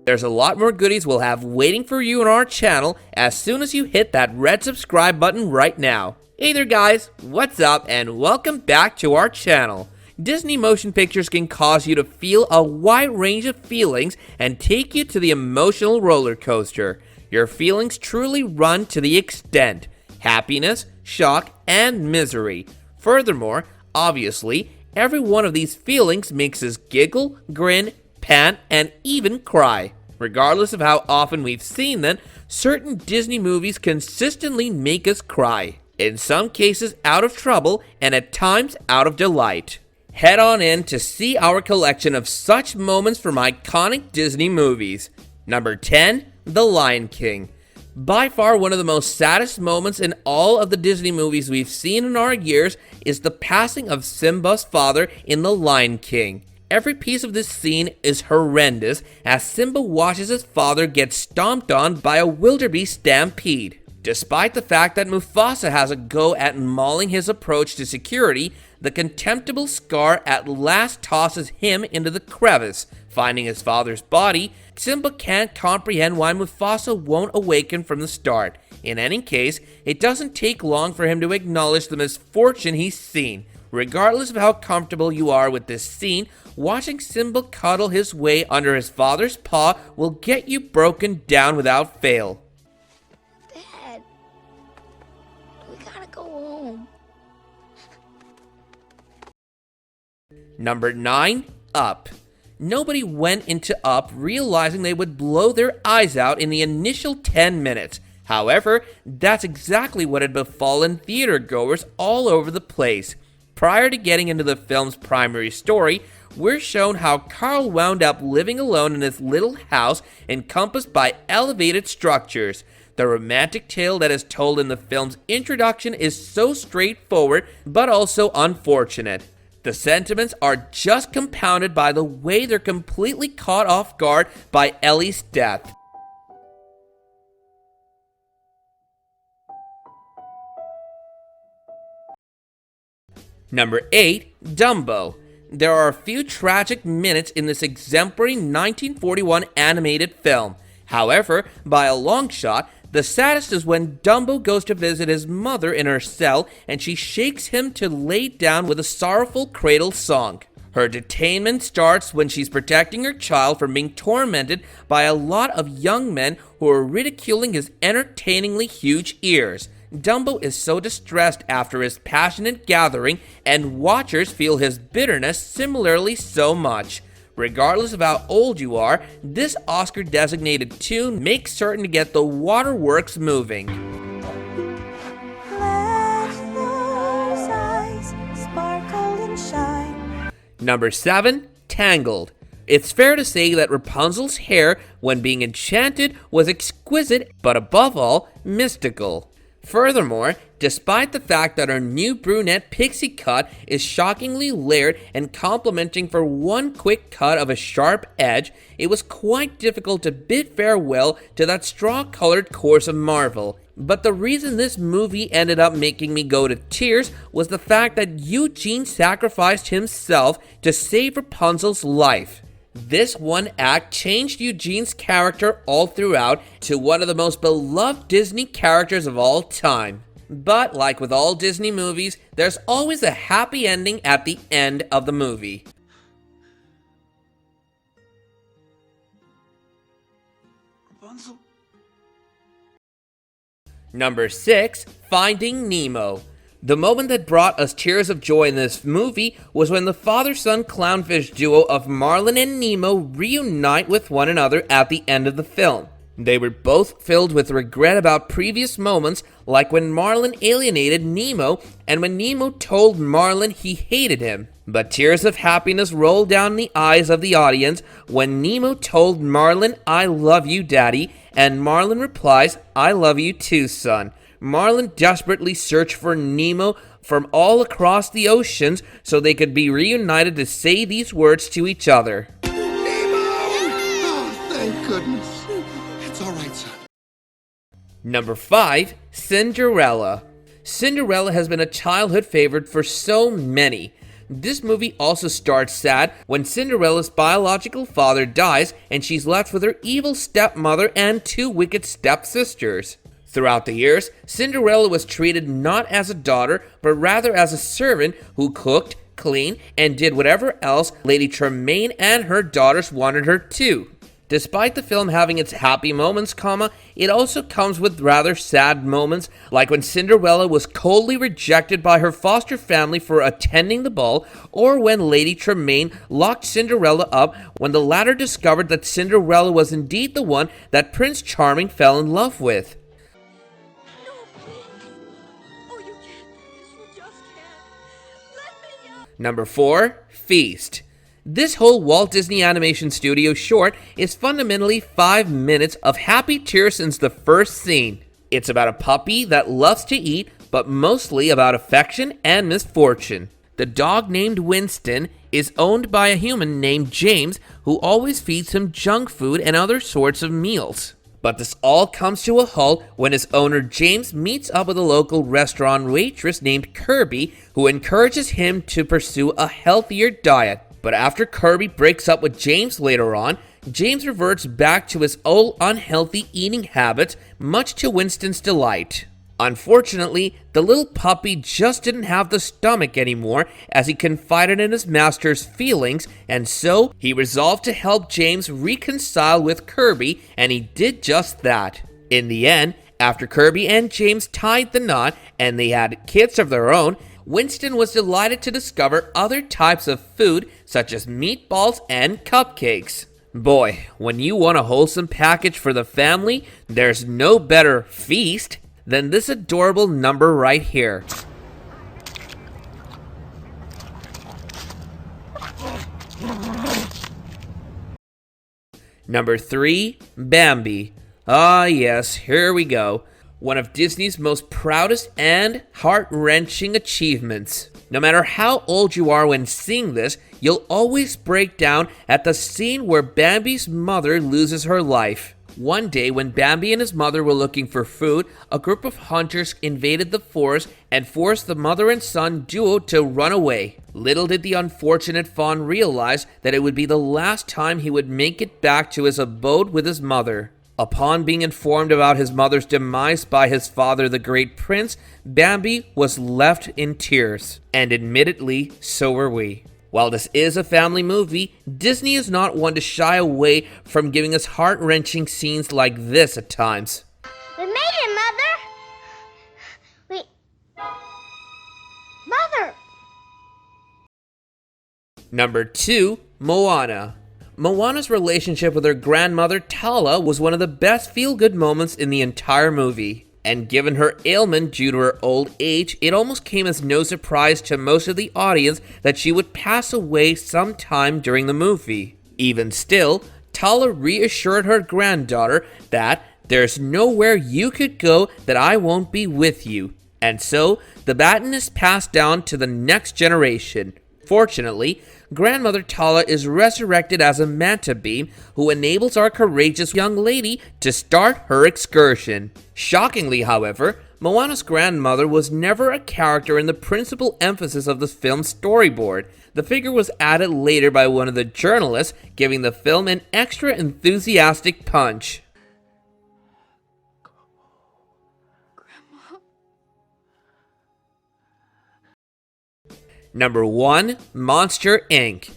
There's a lot more goodies we'll have waiting for you on our channel as soon as you hit that red subscribe button right now. Hey there guys, what's up and welcome back to our channel. Disney motion pictures can cause you to feel a wide range of feelings and take you to the emotional roller coaster. Your feelings truly run to the extent happiness, shock, and misery. Furthermore, obviously, every one of these feelings makes us giggle, grin, pant, and even cry. Regardless of how often we've seen them, certain Disney movies consistently make us cry. In some cases out of trouble, and at times out of delight. Head on in to see our collection of such moments from iconic Disney movies. Number 10, The Lion King. By far one of the most saddest moments in all of the Disney movies we've seen in our years is the passing of Simba's father in The Lion King. Every piece of this scene is horrendous as Simba watches his father get stomped on by a wildebeest stampede. Despite the fact that Mufasa has a go at mauling his approach to security, the contemptible Scar at last tosses him into the crevice. Finding his father's body, Simba can't comprehend why Mufasa won't awaken from the start. In any case, it doesn't take long for him to acknowledge the misfortune he's seen. Regardless of how comfortable you are with this scene, watching Simba cuddle his way under his father's paw will get you broken down without fail. Dad, we gotta go home. Number 9, Up. Nobody went into Up realizing they would blow their eyes out in the initial 10 minutes. However, that's exactly what had befallen theatergoers all over the place. Prior to getting into the film's primary story, we're shown how Carl wound up living alone in his little house encompassed by elevated structures. The romantic tale that is told in the film's introduction is so straightforward, but also unfortunate. The sentiments are just compounded by the way they're completely caught off guard by Ellie's death. Number 8, Dumbo. There are a few tragic minutes in this exemplary 1941 animated film. However, by a long shot, the saddest is when Dumbo goes to visit his mother in her cell and she shakes him to lay down with a sorrowful cradle song. Her detainment starts when she's protecting her child from being tormented by a lot of young men who are ridiculing his entertainingly huge ears. Dumbo is so distressed after his passionate gathering, and watchers feel his bitterness similarly so much. Regardless of how old you are, this Oscar-designated tune makes certain to get the waterworks moving. Let those eyes sparkle and shine. Number 7, Tangled. It's fair to say that Rapunzel's hair, when being enchanted, was exquisite, but above all, mystical. Furthermore, despite the fact that our new brunette pixie cut is shockingly layered and complementing for one quick cut of a sharp edge, it was quite difficult to bid farewell to that straw-colored course of Marvel. But the reason this movie ended up making me go to tears was the fact that Eugene sacrificed himself to save Rapunzel's life. This one act changed Eugene's character all throughout to one of the most beloved Disney characters of all time. But like with all Disney movies, there's always a happy ending at the end of the movie. Rapunzel. Number 6, Finding Nemo. The moment that brought us tears of joy in this movie was when the father-son clownfish duo of Marlin and Nemo reunite with one another at the end of the film. They were both filled with regret about previous moments, like when Marlin alienated Nemo and when Nemo told Marlin he hated him. But tears of happiness rolled down the eyes of the audience when Nemo told Marlin, "I love you, Daddy," and Marlin replies, "I love you too, son." Marlin desperately searched for Nemo from all across the oceans so they could be reunited to say these words to each other. Nemo! Oh, thank goodness. It's all right, son. Number 5, Cinderella. Cinderella has been a childhood favorite for so many. This movie also starts sad when Cinderella's biological father dies and she's left with her evil stepmother and 2 wicked stepsisters. Throughout the years, Cinderella was treated not as a daughter, but rather as a servant who cooked, cleaned, and did whatever else Lady Tremaine and her daughters wanted her to. Despite the film having its happy moments, it also comes with rather sad moments, like when Cinderella was coldly rejected by her foster family for attending the ball, or when Lady Tremaine locked Cinderella up when the latter discovered that Cinderella was indeed the one that Prince Charming fell in love with. No, please. Oh, you can't. You just can't. Let me out. Number 4. Feast. This whole Walt Disney Animation Studio short is fundamentally 5 minutes of happy tears since the first scene. It's about a puppy that loves to eat, but mostly about affection and misfortune. The dog named Winston is owned by a human named James who always feeds him junk food and other sorts of meals. But this all comes to a halt when his owner James meets up with a local restaurant waitress named Kirby who encourages him to pursue a healthier diet. But after Kirby breaks up with James later on, James reverts back to his old unhealthy eating habits, much to Winston's delight. Unfortunately, the little puppy just didn't have the stomach anymore as he confided in his master's feelings, and so he resolved to help James reconcile with Kirby, and he did just that. In the end, after Kirby and James tied the knot and they had kids of their own, Winston was delighted to discover other types of food such as meatballs and cupcakes. Boy, when you want a wholesome package for the family, there's no better feast than this adorable number right here. Number 3, Bambi. Ah yes, here we go. One of Disney's most proudest and heart-wrenching achievements. No matter how old you are when seeing this, you'll always break down at the scene where Bambi's mother loses her life. One day, when Bambi and his mother were looking for food, a group of hunters invaded the forest and forced the mother and son duo to run away. Little did the unfortunate fawn realize that it would be the last time he would make it back to his abode with his mother. Upon being informed about his mother's demise by his father, the great prince, Bambi was left in tears. And admittedly, so were we. While this is a family movie, Disney is not one to shy away from giving us heart-wrenching scenes like this at times. We made it, Mother! Mother! Number 2, Moana. Moana's relationship with her grandmother Tala was one of the best feel-good moments in the entire movie. And given her ailment due to her old age, it almost came as no surprise to most of the audience that she would pass away sometime during the movie. Even still, Tala reassured her granddaughter that there's nowhere you could go that I won't be with you. And so, the baton is passed down to the next generation. Fortunately, Grandmother Tala is resurrected as a manta beam who enables our courageous young lady to start her excursion. Shockingly, however, Moana's grandmother was never a character in the principal emphasis of the film's storyboard. The figure was added later by one of the journalists, giving the film an extra enthusiastic punch. Number 1, Monster Inc.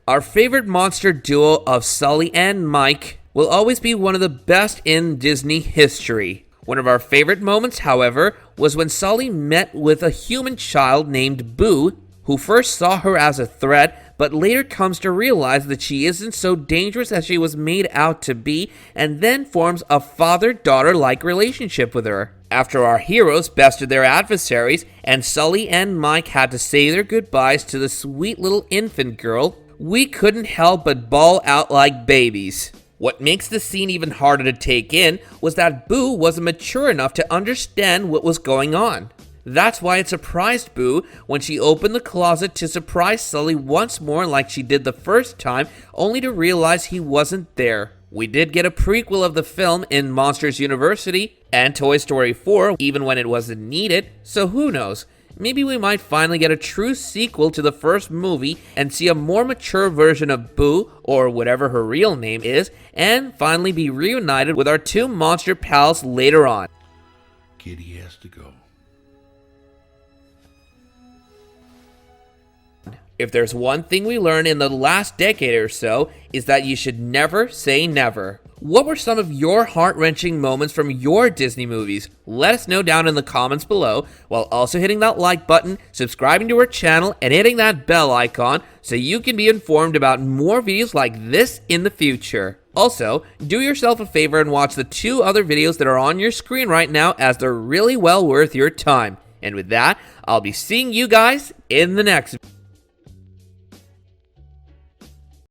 Our favorite monster duo of Sully and Mike will always be one of the best in Disney history. One of our favorite moments, however, was when Sully met with a human child named Boo, who first saw her as a threat, but later comes to realize that she isn't so dangerous as she was made out to be, and then forms a father-daughter-like relationship with her. After our heroes bested their adversaries, and Sully and Mike had to say their goodbyes to the sweet little infant girl, we couldn't help but bawl out like babies. What makes the scene even harder to take in was that Boo wasn't mature enough to understand what was going on. That's why it surprised Boo when she opened the closet to surprise Sully once more like she did the first time, only to realize he wasn't there. We did get a prequel of the film in Monsters University and Toy Story 4, even when it wasn't needed, so who knows? maybe we might finally get a true sequel to the first movie and see a more mature version of Boo, or whatever her real name is, and finally be reunited with our two monster pals later on. Kitty has to go. If there's one thing we learned in the last decade or so, is that you should never say never. What were some of your heart-wrenching moments from your Disney movies? Let us know down in the comments below, while also hitting that like button, subscribing to our channel, and hitting that bell icon so you can be informed about more videos like this in the future. Also, do yourself a favor and watch the 2 other videos that are on your screen right now, as they're really well worth your time. And with that, I'll be seeing you guys in the next video.